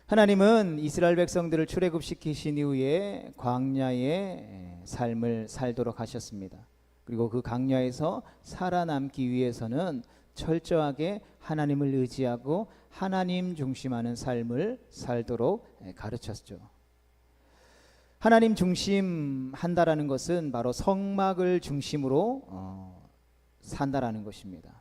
하나님은 이스라엘 백성들을 출애굽시키신 이후에 광야의 삶을 살도록 하셨습니다. 그리고 그 광야에서 살아남기 위해서는 철저하게 하나님을 의지하고 하나님 중심하는 삶을 살도록 가르쳤죠. 하나님 중심한다라는 것은 바로 성막을 중심으로 산다라는 것입니다.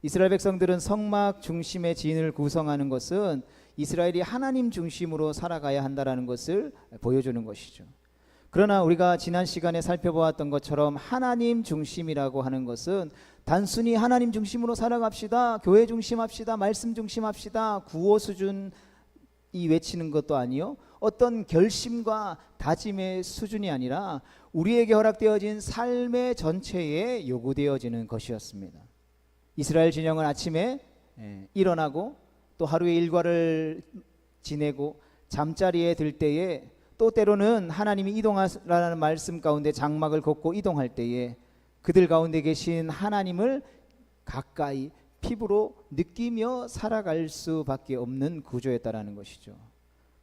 이스라엘 백성들은 성막 중심의 진을 구성하는 것은 이스라엘이 하나님 중심으로 살아가야 한다라는 것을 보여주는 것이죠. 그러나 우리가 지난 시간에 살펴보았던 것처럼 하나님 중심이라고 하는 것은 단순히 하나님 중심으로 살아갑시다, 교회 중심합시다, 말씀 중심합시다, 구호 수준이 외치는 것도 아니요, 어떤 결심과 다짐의 수준이 아니라 우리에게 허락되어진 삶의 전체에 요구되어지는 것이었습니다. 이스라엘 진영은 아침에 일어나고 또 하루의 일과를 지내고 잠자리에 들 때에 또 때로는 하나님이 이동하라는 말씀 가운데 장막을 걷고 이동할 때에 그들 가운데 계신 하나님을 가까이 피부로 느끼며 살아갈 수밖에 없는 구조였다라는 것이죠.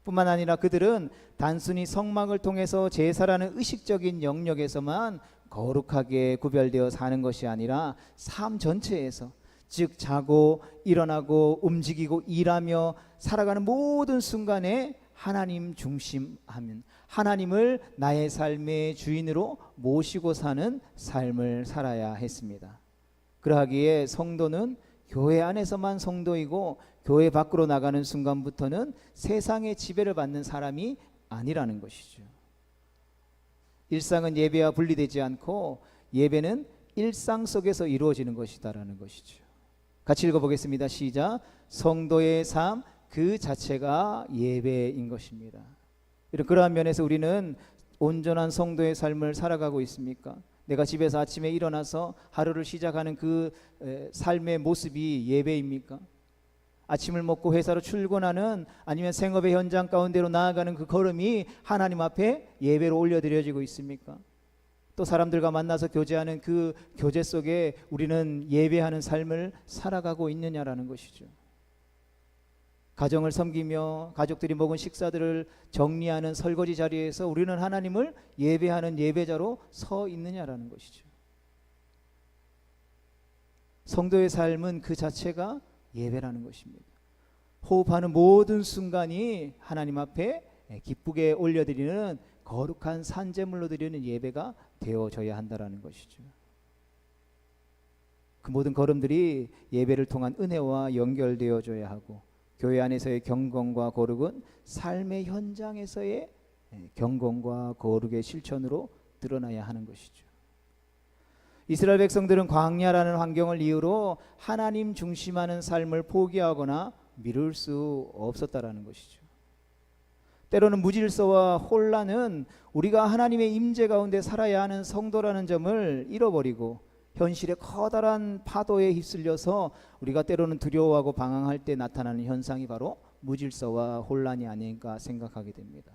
뿐만 아니라 그들은 단순히 성막을 통해서 제사라는 의식적인 영역에서만 거룩하게 구별되어 사는 것이 아니라 삶 전체에서, 즉 자고 일어나고 움직이고 일하며 살아가는 모든 순간에 하나님 중심하면 하나님을 나의 삶의 주인으로 모시고 사는 삶을 살아야 했습니다. 그러하기에 성도는 교회 안에서만 성도이고 교회 밖으로 나가는 순간부터는 세상의 지배를 받는 사람이 아니라는 것이죠. 일상은 예배와 분리되지 않고 예배는 일상 속에서 이루어지는 것이다라는 것이죠. 같이 읽어보겠습니다. 시작. 성도의 삶 그 자체가 예배인 것입니다. 그러한 면에서 우리는 온전한 성도의 삶을 살아가고 있습니까? 내가 집에서 아침에 일어나서 하루를 시작하는 그 삶의 모습이 예배입니까? 아침을 먹고 회사로 출근하는, 아니면 생업의 현장 가운데로 나아가는 그 걸음이 하나님 앞에 예배로 올려드려지고 있습니까? 또 사람들과 만나서 교제하는 그 교제 속에 우리는 예배하는 삶을 살아가고 있느냐라는 것이죠. 가정을 섬기며 가족들이 먹은 식사들을 정리하는 설거지 자리에서 우리는 하나님을 예배하는 예배자로 서 있느냐라는 것이죠. 성도의 삶은 그 자체가 예배라는 것입니다. 호흡하는 모든 순간이 하나님 앞에 기쁘게 올려드리는 거룩한 산제물로 드리는 예배가 되어져야 한다라는 것이죠. 그 모든 걸음들이 예배를 통한 은혜와 연결되어져야 하고, 교회 안에서의 경건과 거룩은 삶의 현장에서의 경건과 거룩의 실천으로 드러나야 하는 것이죠. 이스라엘 백성들은 광야라는 환경을 이유로 하나님 중심하는 삶을 포기하거나 미룰 수 없었다라는 것이죠. 때로는 무질서와 혼란은 우리가 하나님의 임재 가운데 살아야 하는 성도라는 점을 잃어버리고 현실의 커다란 파도에 휩쓸려서 우리가 때로는 두려워하고 방황할 때 나타나는 현상이 바로 무질서와 혼란이 아닌가 생각하게 됩니다.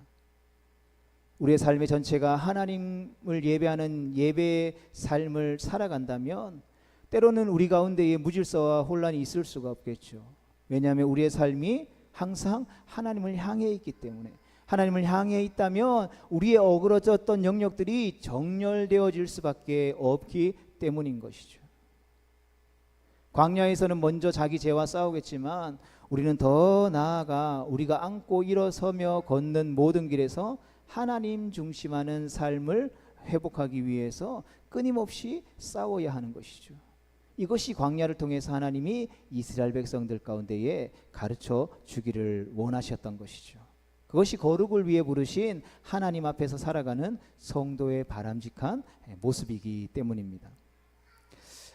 우리의 삶의 전체가 하나님을 예배하는 예배의 삶을 살아간다면 때로는 우리 가운데에 무질서와 혼란이 있을 수가 없겠죠. 왜냐하면 우리의 삶이 항상 하나님을 향해 있기 때문에, 하나님을 향해 있다면 우리의 어그러졌던 영역들이 정렬되어질 수밖에 없기 때문인 것이죠. 광야에서는 먼저 자기 죄와 싸우겠지만 우리는 더 나아가 우리가 안고 일어서며 걷는 모든 길에서 하나님 중심하는 삶을 회복하기 위해서 끊임없이 싸워야 하는 것이죠. 이것이 광야를 통해서 하나님이 이스라엘 백성들 가운데에 가르쳐 주기를 원하셨던 것이죠. 그것이 거룩을 위해 부르신 하나님 앞에서 살아가는 성도의 바람직한 모습이기 때문입니다.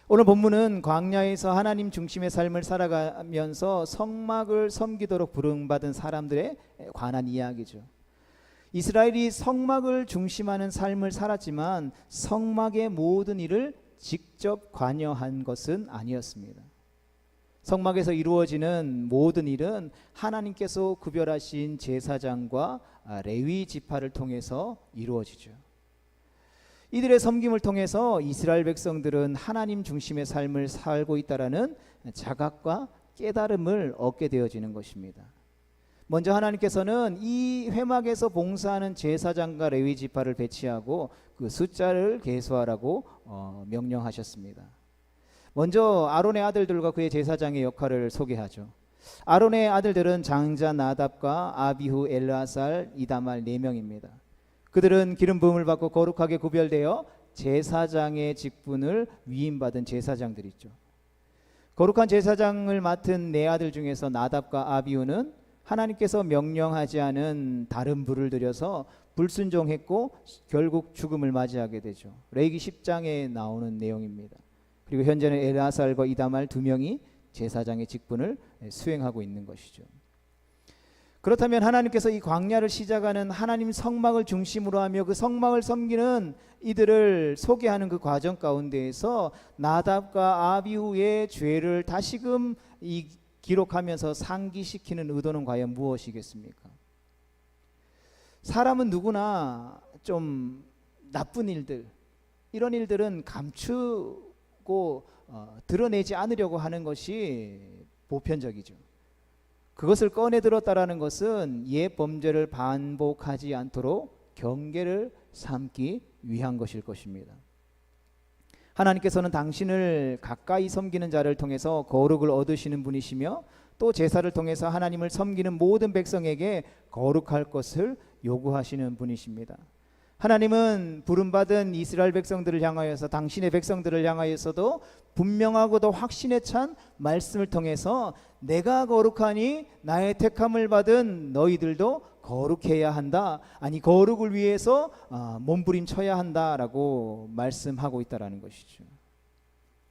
오늘 본문은 광야에서 하나님 중심의 삶을 살아가면서 성막을 섬기도록 부름받은 사람들에 관한 이야기죠. 이스라엘이 성막을 중심하는 삶을 살았지만 성막의 모든 일을 직접 관여한 것은 아니었습니다. 성막에서 이루어지는 모든 일은 하나님께서 구별하신 제사장과 레위 지파를 통해서 이루어지죠. 이들의 섬김을 통해서 이스라엘 백성들은 하나님 중심의 삶을 살고 있다라는 자각과 깨달음을 얻게 되어지는 것입니다. 먼저 하나님께서는 이 회막에서 봉사하는 제사장과 레위 지파를 배치하고 그 숫자를 계수하라고 명령하셨습니다. 먼저 아론의 아들들과 그의 제사장의 역할을 소개하죠. 아론의 아들들은 장자 나답과 아비후, 엘르아살, 이다말 4명입니다. 그들은 기름 부음을 받고 거룩하게 구별되어 제사장의 직분을 위임받은 제사장들이죠. 거룩한 제사장을 맡은 4아들 중에서 나답과 아비후는 하나님께서 명령하지 않은 다른 불을 들여서 불순종했고 결국 죽음을 맞이하게 되죠. 레위기 10장에 나오는 내용입니다. 그리고 현재는 엘르아살과 이다말 2명이 제사장의 직분을 수행하고 있는 것이죠. 그렇다면 하나님께서 이 광야를 시작하는 하나님 성막을 중심으로 하며 그 성막을 섬기는 이들을 소개하는 그 과정 가운데에서 나답과 아비후의 죄를 다시금 기록하면서 상기시키는 의도는 과연 무엇이겠습니까? 사람은 누구나 좀 나쁜 일들, 이런 일들은 감추고 드러내지 않으려고 하는 것이 보편적이죠. 그것을 꺼내 들었다라는 것은 옛 범죄를 반복하지 않도록 경계를 삼기 위한 것일 것입니다. 하나님께서는 당신을 가까이 섬기는 자를 통해서 거룩을 얻으시는 분이시며 또 제사를 통해서 하나님을 섬기는 모든 백성에게 거룩할 것을 요구하시는 분이십니다. 하나님은 부름받은 이스라엘 백성들을 향하여서, 당신의 백성들을 향하여서도 분명하고도 확신에 찬 말씀을 통해서 내가 거룩하니 나의 택함을 받은 너희들도 거룩해야 한다, 아니 거룩을 위해서 몸부림쳐야 한다라고 말씀하고 있다라는 것이죠.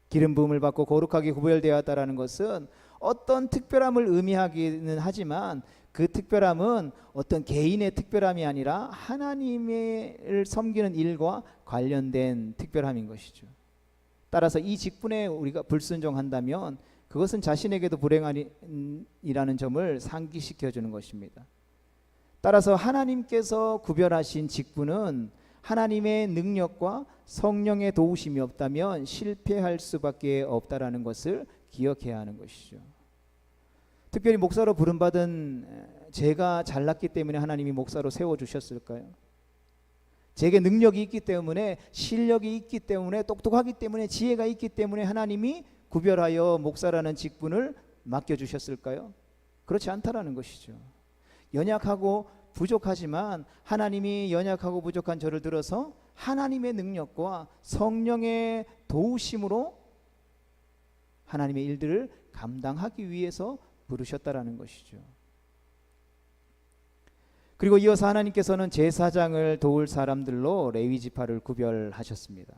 기름 부음을 받고 거룩하게 구별되었다라는 것은 어떤 특별함을 의미하기는 하지만 그 특별함은 어떤 개인의 특별함이 아니라 하나님을 섬기는 일과 관련된 특별함인 것이죠. 따라서 이 직분에 우리가 불순종한다면 그것은 자신에게도 불행이라는 점을 상기시켜 주는 것입니다. 따라서 하나님께서 구별하신 직분은 하나님의 능력과 성령의 도우심이 없다면 실패할 수밖에 없다라는 것을 기억해야 하는 것이죠. 특별히 목사로 부름받은 제가 잘났기 때문에 하나님이 목사로 세워주셨을까요? 제게 능력이 있기 때문에, 실력이 있기 때문에, 똑똑하기 때문에, 지혜가 있기 때문에 하나님이 구별하여 목사라는 직분을 맡겨주셨을까요? 그렇지 않다라는 것이죠. 연약하고 부족하지만 하나님이 연약하고 부족한 저를 들어서 하나님의 능력과 성령의 도우심으로 하나님의 일들을 감당하기 위해서 부르셨다라는 것이죠. 그리고 이어서 하나님께서는 제사장을 도울 사람들로 레위 지파를 구별하셨습니다.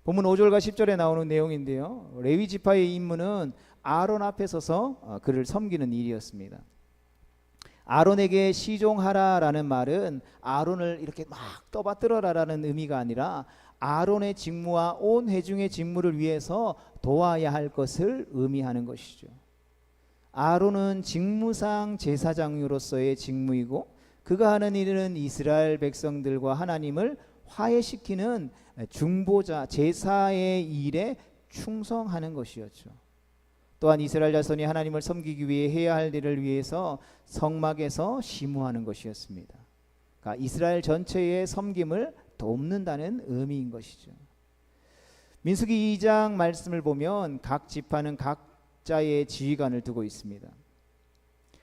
본문 5절과 10절에 나오는 내용인데요, 레위 지파의 임무는 아론 앞에 서서 그를 섬기는 일이었습니다. 아론에게 시종하라라는 말은 아론을 이렇게 막 떠받들어라라는 의미가 아니라 아론의 직무와 온 회중의 직무를 위해서 도와야 할 것을 의미하는 것이죠. 아론은 직무상 제사장으로서의 직무이고 그가 하는 일은 이스라엘 백성들과 하나님을 화해시키는 중보자, 제사의 일에 충성하는 것이었죠. 또한 이스라엘 자손이 하나님을 섬기기 위해 해야 할 일을 위해서 성막에서 심우하는 것이었습니다. 그러니까 이스라엘 전체의 섬김을 돕는다는 의미인 것이죠. 민수기 2장 말씀을 보면 각 지파는 각자의 지휘관을 두고 있습니다.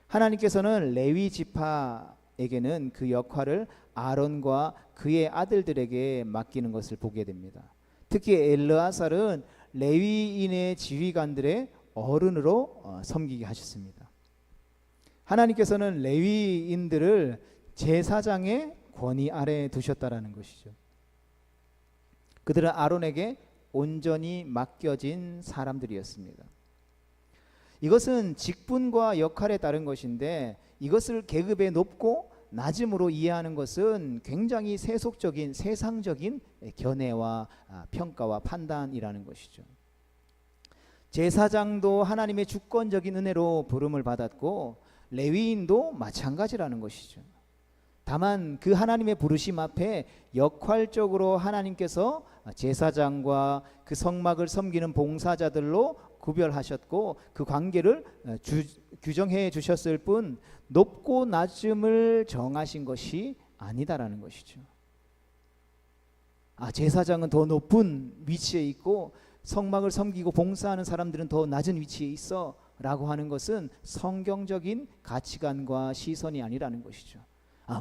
하나님께서는 레위 지파에게는 그 역할을 아론과 그의 아들들에게 맡기는 것을 보게 됩니다. 특히 엘르아살은 레위인의 지휘관들의 어른으로 섬기게 하셨습니다. 하나님께서는 레위인들을 제사장의 권위 아래에 두셨다라는 것이죠. 그들은 아론에게 온전히 맡겨진 사람들이었습니다. 이것은 직분과 역할에 따른 것인데 이것을 계급의 높고 낮음으로 이해하는 것은 굉장히 세속적인, 세상적인 견해와 평가와 판단이라는 것이죠. 제사장도 하나님의 주권적인 은혜로 부름을 받았고 레위인도 마찬가지라는 것이죠. 다만 그 하나님의 부르심 앞에 역할적으로 하나님께서 제사장과 그 성막을 섬기는 봉사자들로 구별하셨고 그 관계를 규정해 주셨을 뿐 높고 낮음을 정하신 것이 아니다라는 것이죠. 제사장은 더 높은 위치에 있고 성막을 섬기고 봉사하는 사람들은 더 낮은 위치에 있어 라고 하는 것은 성경적인 가치관과 시선이 아니라는 것이죠.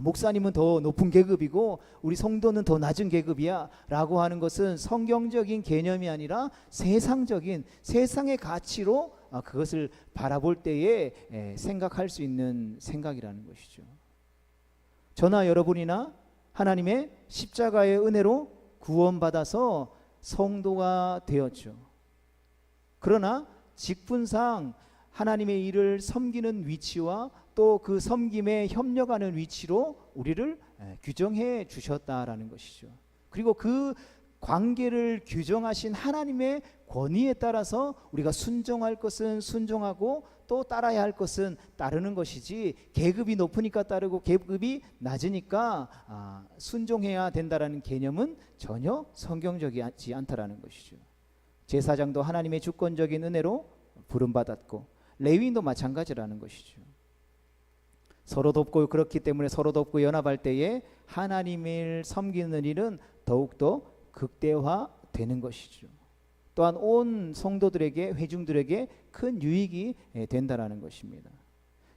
목사님은 더 높은 계급이고 우리 성도는 더 낮은 계급이야 라고 하는 것은 성경적인 개념이 아니라 세상적인 세상의 가치로 그것을 바라볼 때에 생각할 수 있는 생각이라는 것이죠. 저나 여러분이나 하나님의 십자가의 은혜로 구원받아서 성도가 되었죠. 그러나 직분상 하나님의 일을 섬기는 위치와 또 그 섬김에 협력하는 위치로 우리를 규정해 주셨다라는 것이죠. 그리고 그 관계를 규정하신 하나님의 권위에 따라서 우리가 순종할 것은 순종하고 또 따라야 할 것은 따르는 것이지 계급이 높으니까 따르고 계급이 낮으니까 순종해야 된다라는 개념은 전혀 성경적이지 않다라는 것이죠. 제사장도 하나님의 주권적인 은혜로 부름받았고 레위인도 마찬가지라는 것이죠. 서로 돕고 그렇기 때문에 서로 돕고 연합할 때에 하나님을 섬기는 일은 더욱더 극대화되는 것이죠. 또한 온 성도들에게 회중들에게 큰 유익이 된다라는 것입니다.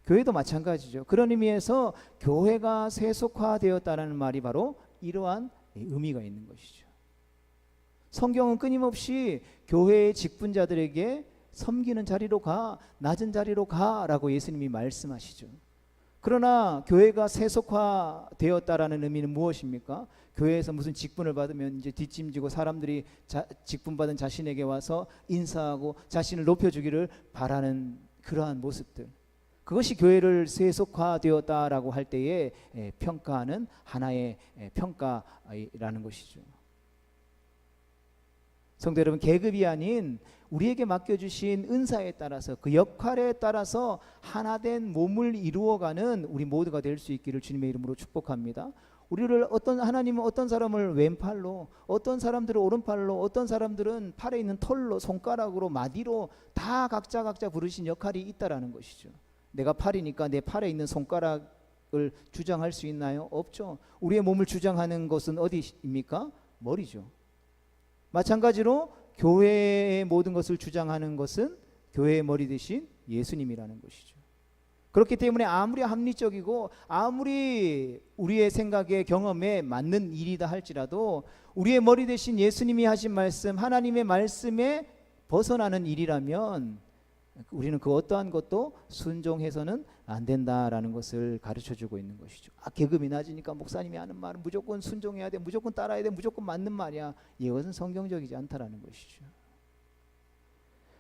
교회도 마찬가지죠. 그런 의미에서 교회가 세속화되었다는 말이 바로 이러한 의미가 있는 것이죠. 성경은 끊임없이 교회의 직분자들에게 섬기는 자리로 가, 낮은 자리로 가라고 예수님이 말씀하시죠. 그러나 교회가 세속화되었다라는 의미는 무엇입니까? 교회에서 무슨 직분을 받으면 이제 뒷짐지고 사람들이 직분 받은 자신에게 와서 인사하고 자신을 높여주기를 바라는 그러한 모습들, 그것이 교회를 세속화되었다라고 할 때에 평가하는 하나의 평가라는 것이죠. 성도 여러분, 계급이 아닌 우리에게 맡겨주신 은사에 따라서 그 역할에 따라서 하나된 몸을 이루어가는 우리 모두가 될 수 있기를 주님의 이름으로 축복합니다. 우리를 하나님은 어떤 사람을 왼팔로, 어떤 사람들은 오른팔로, 어떤 사람들은 팔에 있는 털로, 손가락으로, 마디로 다 각자 부르신 역할이 있다라는 것이죠. 내가 팔이니까 내 팔에 있는 손가락을 주장할 수 있나요? 없죠. 우리의 몸을 주장하는 것은 어디입니까? 머리죠. 마찬가지로 교회의 모든 것을 주장하는 것은 교회의 머리 대신 예수님이라는 것이죠. 그렇기 때문에 아무리 합리적이고 아무리 우리의 생각에 경험에 맞는 일이다 할지라도 우리의 머리 대신 예수님이 하신 말씀, 하나님의 말씀에 벗어나는 일이라면 우리는 그 어떠한 것도 순종해서는 안 된다라는 것을 가르쳐주고 있는 것이죠. 계급이 낮으니까 목사님이 하는 말은 무조건 순종해야 돼, 무조건 따라야 돼, 무조건 맞는 말이야. 이것은 성경적이지 않다라는 것이죠.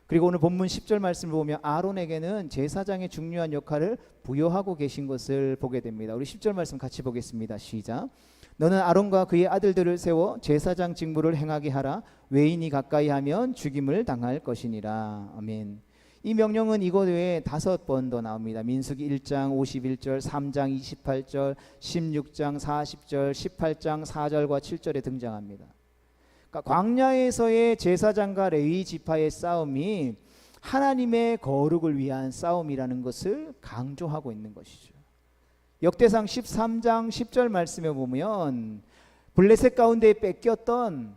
그리고 오늘 본문 10절 말씀을 보면 아론에게는 제사장의 중요한 역할을 부여하고 계신 것을 보게 됩니다. 우리 10절 말씀 같이 보겠습니다. 시작. 너는 아론과 그의 아들들을 세워 제사장 직무를 행하게 하라. 외인이 가까이 하면 죽임을 당할 것이니라. 아멘. 이 명령은 이것 외에 5번 더 나옵니다. 민수기 1장 51절, 3장 28절, 16장 40절, 18장 4절과 7절에 등장합니다. 그러니까 광야에서의 제사장과 레위 지파의 싸움이 하나님의 거룩을 위한 싸움이라는 것을 강조하고 있는 것이죠. 역대상 13장 10절 말씀에 보면 블레셋 가운데 뺏겼던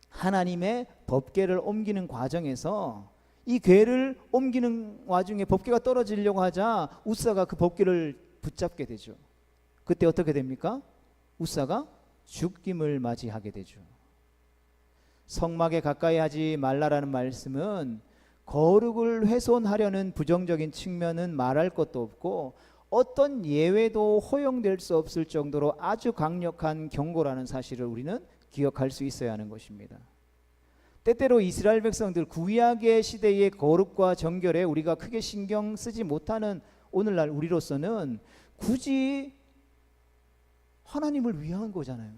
하나님의 법궤를 옮기는 과정에서 이 궤를 옮기는 와중에 법궤가 떨어지려고 하자 우사가 그 법궤를 붙잡게 되죠. 그때 어떻게 됩니까? 우사가 죽임을 맞이하게 되죠. 성막에 가까이 하지 말라라는 말씀은 거룩을 훼손하려는 부정적인 측면은 말할 것도 없고 어떤 예외도 허용될 수 없을 정도로 아주 강력한 경고라는 사실을 우리는 기억할 수 있어야 하는 것입니다. 때때로 이스라엘 백성들 구약의 시대의 거룩과 정결에 우리가 크게 신경 쓰지 못하는 오늘날 우리로서는 굳이 하나님을 위한 거잖아요.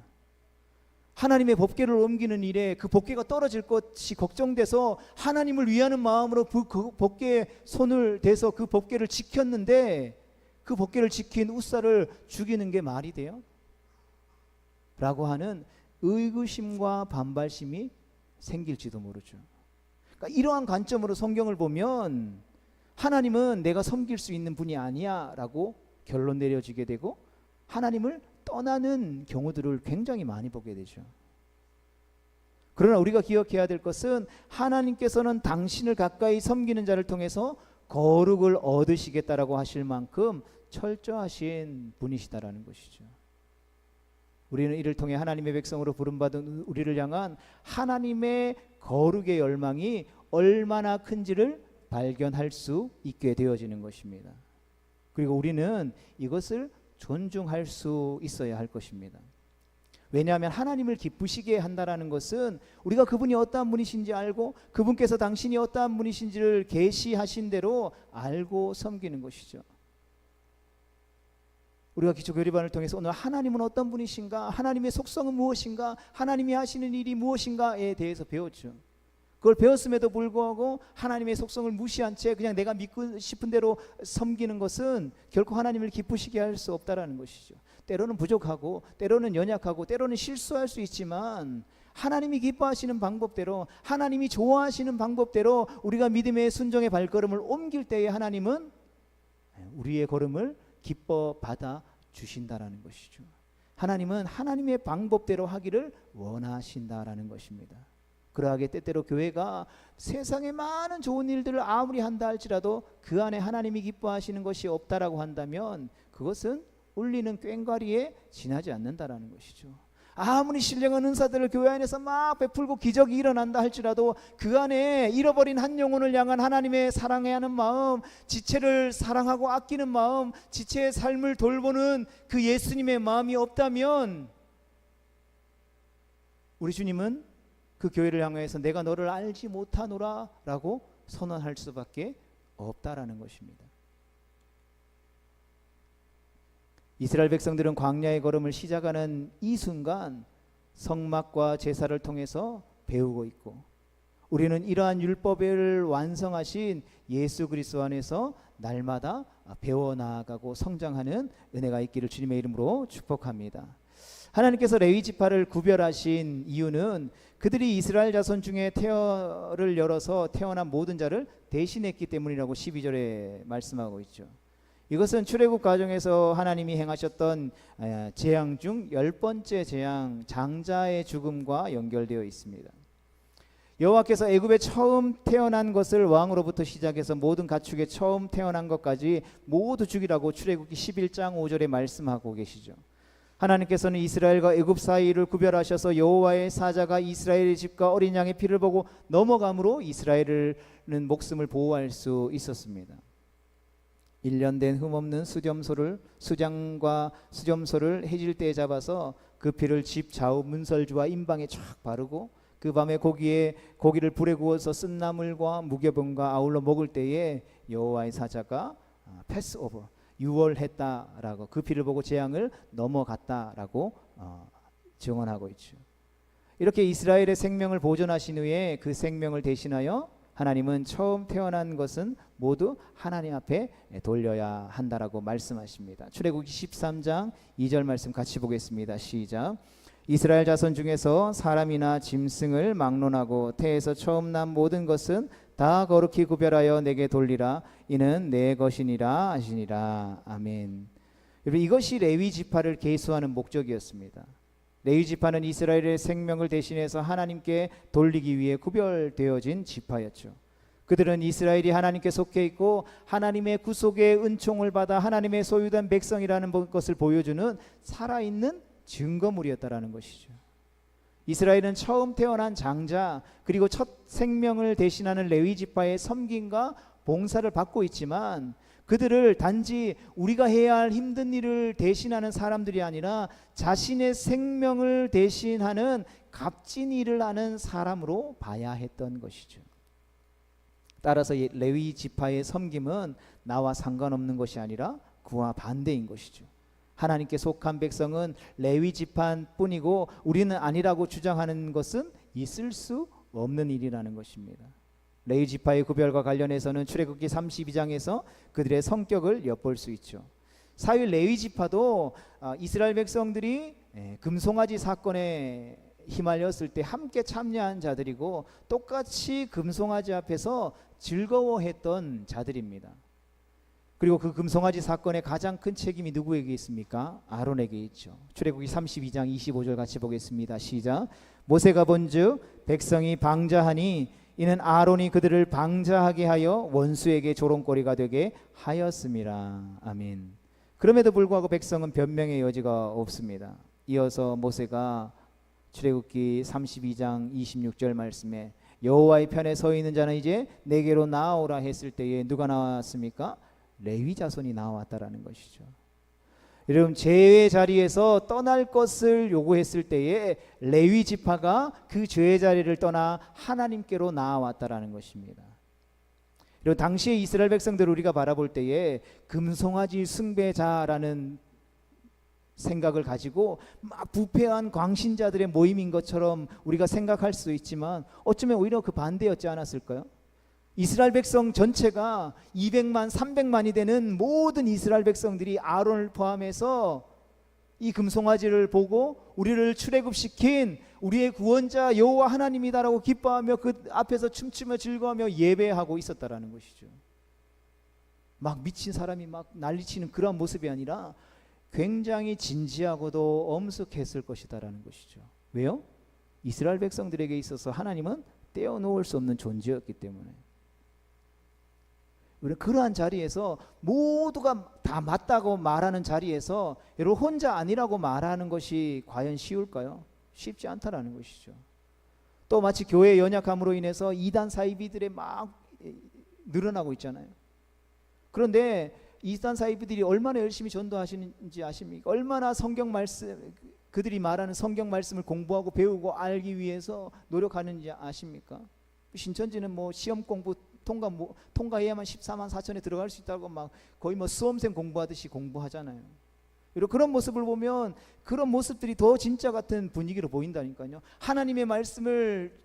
하나님의 법궤를 옮기는 일에 그 법궤가 떨어질 것이 걱정돼서 하나님을 위하는 마음으로 그 법궤에 손을 대서 그 법궤를 지켰는데 그 법궤를 지킨 우사를 죽이는 게 말이 돼요? 라고 하는 의구심과 반발심이 생길지도 모르죠. 그러니까 이러한 관점으로 성경을 보면 하나님은 내가 섬길 수 있는 분이 아니야 라고 결론 내려지게 되고 하나님을 떠나는 경우들을 굉장히 많이 보게 되죠. 그러나 우리가 기억해야 될 것은 하나님께서는 당신을 가까이 섬기는 자를 통해서 거룩을 얻으시겠다라고 하실 만큼 철저하신 분이시다라는 것이죠. 우리는 이를 통해 하나님의 백성으로 부름받은 우리를 향한 하나님의 거룩의 열망이 얼마나 큰지를 발견할 수 있게 되어지는 것입니다. 그리고 우리는 이것을 존중할 수 있어야 할 것입니다. 왜냐하면 하나님을 기쁘시게 한다라는 것은 우리가 그분이 어떠한 분이신지 알고 그분께서 당신이 어떠한 분이신지를 계시하신 대로 알고 섬기는 것이죠. 우리가 기초교리반을 통해서 오늘 하나님은 어떤 분이신가, 하나님의 속성은 무엇인가, 하나님이 하시는 일이 무엇인가에 대해서 배웠죠. 그걸 배웠음에도 불구하고 하나님의 속성을 무시한 채 그냥 내가 믿고 싶은 대로 섬기는 것은 결코 하나님을 기쁘시게 할 수 없다라는 것이죠. 때로는 부족하고 때로는 연약하고 때로는 실수할 수 있지만 하나님이 기뻐하시는 방법대로 하나님이 좋아하시는 방법대로 우리가 믿음의 순종의 발걸음을 옮길 때에 하나님은 우리의 걸음을 기뻐 받아 주신다라는 것이죠. 하나님은 하나님의 방법대로 하기를 원하신다라는 것입니다. 그러하게 때때로 교회가 세상에 많은 좋은 일들을 아무리 한다 할지라도 그 안에 하나님이 기뻐하시는 것이 없다라고 한다면 그것은 울리는 꽹과리에 지나지 않는다라는 것이죠. 아무리 신령한 은사들을 교회 안에서 막 베풀고 기적이 일어난다 할지라도 그 안에 잃어버린 한 영혼을 향한 하나님의 사랑해야 하는 마음, 지체를 사랑하고 아끼는 마음, 지체의 삶을 돌보는 그 예수님의 마음이 없다면 우리 주님은 그 교회를 향해서 내가 너를 알지 못하노라 라고 선언할 수밖에 없다라는 것입니다. 이스라엘 백성들은 광야의 걸음을 시작하는 이 순간 성막과 제사를 통해서 배우고 있고 우리는 이러한 율법을 완성하신 예수 그리스도 안에서 날마다 배워나가고 성장하는 은혜가 있기를 주님의 이름으로 축복합니다. 하나님께서 레위 지파를 구별하신 이유는 그들이 이스라엘 자손 중에 태어를 열어서 태어난 모든 자를 대신했기 때문이라고 12절에 말씀하고 있죠. 이것은 출애굽 과정에서 하나님이 행하셨던 재앙 중 10번째 재앙 장자의 죽음과 연결되어 있습니다. 여호와께서 애굽에 처음 태어난 것을 왕으로부터 시작해서 모든 가축에 처음 태어난 것까지 모두 죽이라고 출애굽기 11장 5절에 말씀하고 계시죠. 하나님께서는 이스라엘과 애굽 사이를 구별하셔서 여호와의 사자가 이스라엘의 집과 어린 양의 피를 보고 넘어감으로 이스라엘은 목숨을 보호할 수 있었습니다. 1년 된 흠없는 수장과 수점소를 해질 때에 잡아서 그 피를 집 좌우 문설주와 임방에 쫙 바르고 그 밤에 고기를 불에 구워서 쓴 나물과 무교병과 아울러 먹을 때에 여호와의 사자가 패스오버 유월했다라고 그 피를 보고 재앙을 넘어갔다라고 증언하고 있죠. 이렇게 이스라엘의 생명을 보존하신 후에 그 생명을 대신하여 하나님은 처음 태어난 것은 모두 하나님 앞에 돌려야 한다라고 말씀하십니다. 출애굽기 13장 2절 말씀 같이 보겠습니다. 시작. 이스라엘 자손 중에서 사람이나 짐승을 막론하고 태에서 처음 난 모든 것은 다 거룩히 구별하여 내게 돌리라. 이는 내 것이니라 하시니라. 아멘. 이것이 레위 지파를 계수하는 목적이었습니다. 레위 지파는 이스라엘의 생명을 대신해서 하나님께 돌리기 위해 구별되어진 지파였죠. 그들은 이스라엘이 하나님께 속해 있고 하나님의 구속의 은총을 받아 하나님의 소유된 백성이라는 것을 보여주는 살아있는 증거물이었다라는 것이죠. 이스라엘은 처음 태어난 장자 그리고 첫 생명을 대신하는 레위 지파의 섬김과 봉사를 받고 있지만 그들을 단지 우리가 해야 할 힘든 일을 대신하는 사람들이 아니라 자신의 생명을 대신하는 값진 일을 하는 사람으로 봐야 했던 것이죠. 따라서 레위 지파의 섬김은 나와 상관없는 것이 아니라 그와 반대인 것이죠. 하나님께 속한 백성은 레위 지파뿐이고 우리는 아니라고 주장하는 것은 있을 수 없는 일이라는 것입니다. 레위 지파의 구별과 관련해서는 출애굽기 32장에서 그들의 성격을 엿볼 수 있죠. 사실 레위 지파도 이스라엘 백성들이 금송아지 사건에 휘말렸을 때 함께 참여한 자들이고 똑같이 금송아지 앞에서 즐거워했던 자들입니다. 그리고 그 금송아지 사건의 가장 큰 책임이 누구에게 있습니까? 아론에게 있죠. 출애굽기 32장 25절 같이 보겠습니다. 시작. 모세가 본즉 백성이 방자하니 이는 아론이 그들을 방자하게 하여 원수에게 조롱거리가 되게 하였음이라. 아멘. 그럼에도 불구하고 백성은 변명의 여지가 없습니다. 이어서 모세가 출애굽기 32장 26절 말씀에 여호와의 편에 서 있는 자는 이제 내게로 나오라 했을 때에 누가 나왔습니까? 레위 자손이 나왔다라는 것이죠. 여러분, 죄의 자리에서 떠날 것을 요구했을 때에 레위 지파가 그 죄의 자리를 떠나 하나님께로 나아왔다라는 것입니다. 그리고 당시의 이스라엘 백성들을 우리가 바라볼 때에 금송아지 숭배자라는 생각을 가지고 막 부패한 광신자들의 모임인 것처럼 우리가 생각할 수 있지만 어쩌면 오히려 그 반대였지 않았을까요? 이스라엘 백성 전체가 200만, 300만이 되는 모든 이스라엘 백성들이 아론을 포함해서 이 금송아지를 보고 우리를 출애굽시킨 우리의 구원자 여호와 하나님이다라고 기뻐하며 그 앞에서 춤추며 즐거워하며 예배하고 있었다라는 것이죠. 막 미친 사람이 막 난리치는 그런 모습이 아니라 굉장히 진지하고도 엄숙했을 것이다라는 것이죠. 왜요? 이스라엘 백성들에게 있어서 하나님은 떼어놓을 수 없는 존재였기 때문에. 그러한 자리에서 모두가 다 맞다고 말하는 자리에서 여러분 혼자 아니라고 말하는 것이 과연 쉬울까요? 쉽지 않다라는 것이죠. 또 마치 교회의 연약함으로 인해서 이단 사이비들이 막 늘어나고 있잖아요. 그런데 이단 사이비들이 얼마나 열심히 전도하시는지 아십니까? 얼마나 성경 말씀, 그들이 말하는 성경 말씀을 공부하고 배우고 알기 위해서 노력하는지 아십니까? 신천지는 뭐 시험 공부 통과해야만 14만 4천에 들어갈 수 있다고 막 거의 뭐 수험생 공부하듯이 공부하잖아요. 그리고 그런 모습을 보면 그런 모습들이 더 진짜 같은 분위기로 보인다니까요. 하나님의 말씀을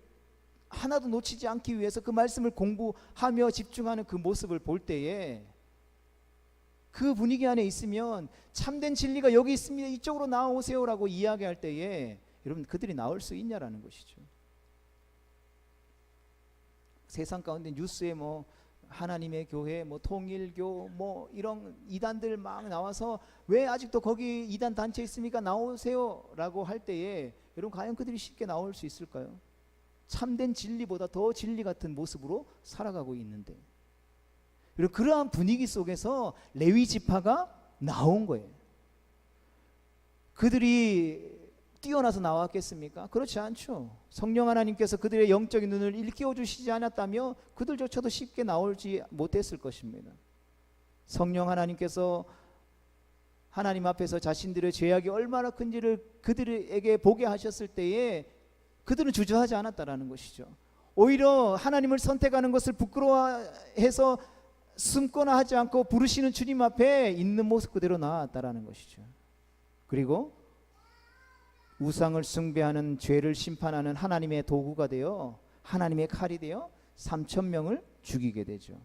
하나도 놓치지 않기 위해서 그 말씀을 공부하며 집중하는 그 모습을 볼 때에 그 분위기 안에 있으면 참된 진리가 여기 있습니다, 이쪽으로 나오세요라고 이야기할 때에 여러분 그들이 나올 수 있냐라는 것이죠. 세상 가운데 뉴스에 뭐 하나님의 교회, 뭐 통일교, 뭐 이런 이단들 막 나와서 왜 아직도 거기 이단 단체 있습니까? 나오세요라고 할 때에 여러분 과연 그들이 쉽게 나올 수 있을까요? 참된 진리보다 더 진리 같은 모습으로 살아가고 있는데, 그리고 그러한 분위기 속에서 레위 지파가 나온 거예요. 그들이 뛰어나서 나왔겠습니까? 그렇지 않죠. 성령 하나님께서 그들의 영적인 눈을 일깨워 주시지 않았다며 그들조차도 쉽게 나오지 못했을 것입니다. 성령 하나님께서 하나님 앞에서 자신들의 죄악이 얼마나 큰지를 그들에게 보게 하셨을 때에 그들은 주저하지 않았다라는 것이죠. 오히려 하나님을 선택하는 것을 부끄러워해서 숨거나 하지 않고 부르시는 주님 앞에 있는 모습 그대로 나왔다라는 것이죠. 그리고 우상을 숭배하는 죄를 심판하는 하나님의 도구가 되어 하나님의 칼이 되어 3,000명을 죽이게 되죠.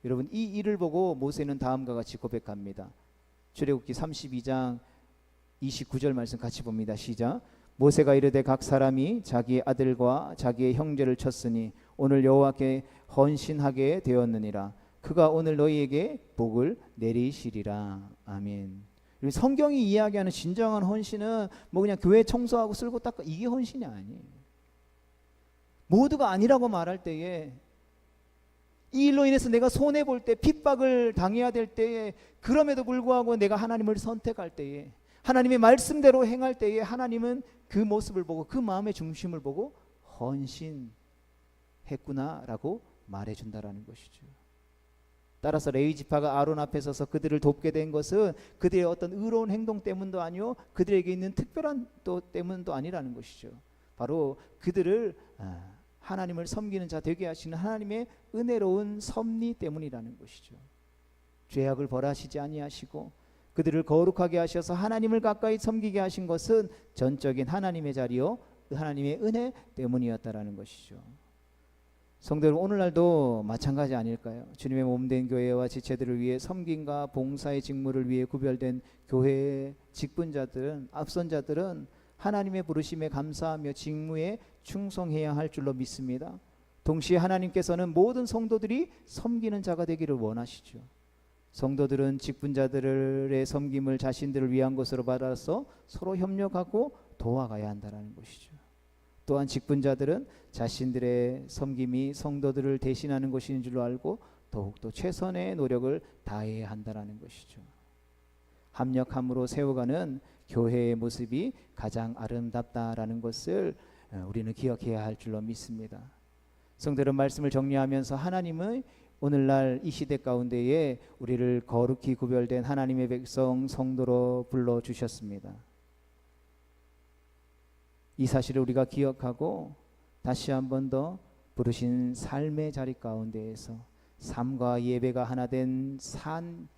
여러분 이 일을 보고 모세는 다음과 같이 고백합니다. 출애굽기 32장 29절 말씀 같이 봅니다. 시작. 모세가 이르되 각 사람이 자기의 아들과 자기의 형제를 쳤으니 오늘 여호와께 헌신하게 되었느니라. 그가 오늘 너희에게 복을 내리시리라. 아멘. 성경이 이야기하는 진정한 헌신은 뭐 그냥 교회 청소하고 쓸고 닦고 이게 헌신이 아니에요. 모두가 아니라고 말할 때에 이 일로 인해서 내가 손해볼 때, 핍박을 당해야 될 때에, 그럼에도 불구하고 내가 하나님을 선택할 때에, 하나님의 말씀대로 행할 때에 하나님은 그 모습을 보고 그 마음의 중심을 보고 헌신했구나라고 말해준다라는 것이죠. 따라서 레위 지파가 아론 앞에 서서 그들을 돕게 된 것은 그들의 어떤 의로운 행동 때문도 아니요 그들에게 있는 특별한 또 때문도 아니라는 것이죠. 바로 그들을 하나님을 섬기는 자 되게 하시는 하나님의 은혜로운 섭리 때문이라는 것이죠. 죄악을 벌하시지 아니하시고 그들을 거룩하게 하셔서 하나님을 가까이 섬기게 하신 것은 전적인 하나님의 자리요 하나님의 은혜 때문이었다라는 것이죠. 성도 여러분, 오늘날도 마찬가지 아닐까요? 주님의 몸된 교회와 지체들을 위해 섬김과 봉사의 직무를 위해 구별된 교회의 직분자들은, 앞선자들은 하나님의 부르심에 감사하며 직무에 충성해야 할 줄로 믿습니다. 동시에 하나님께서는 모든 성도들이 섬기는 자가 되기를 원하시죠. 성도들은 직분자들의 섬김을 자신들을 위한 것으로 받아서 서로 협력하고 도와가야 한다는 것이죠. 또한 직분자들은 자신들의 섬김이 성도들을 대신하는 것인 줄로 알고 더욱더 최선의 노력을 다해야 한다는 것이죠. 합력함으로 세워가는 교회의 모습이 가장 아름답다라는 것을 우리는 기억해야 할 줄로 믿습니다. 성도들은 말씀을 정리하면서 하나님의 오늘날 이 시대 가운데에 우리를 거룩히 구별된 하나님의 백성 성도로 불러주셨습니다. 이 사실을 우리가 기억하고 다시 한 번 더 부르신 삶의 자리 가운데에서 삶과 예배가 하나 된 산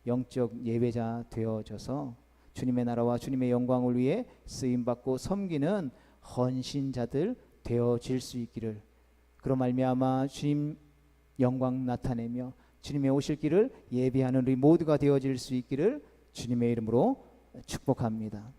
영적 예배자 되어져서 주님의 나라와 주님의 영광을 위해 쓰임받고 섬기는 헌신자들 되어질 수 있기를, 그로 말미암아 주님 영광 나타내며 주님의 오실 길을 예비하는 우리 모두가 되어질 수 있기를 주님의 이름으로 축복합니다.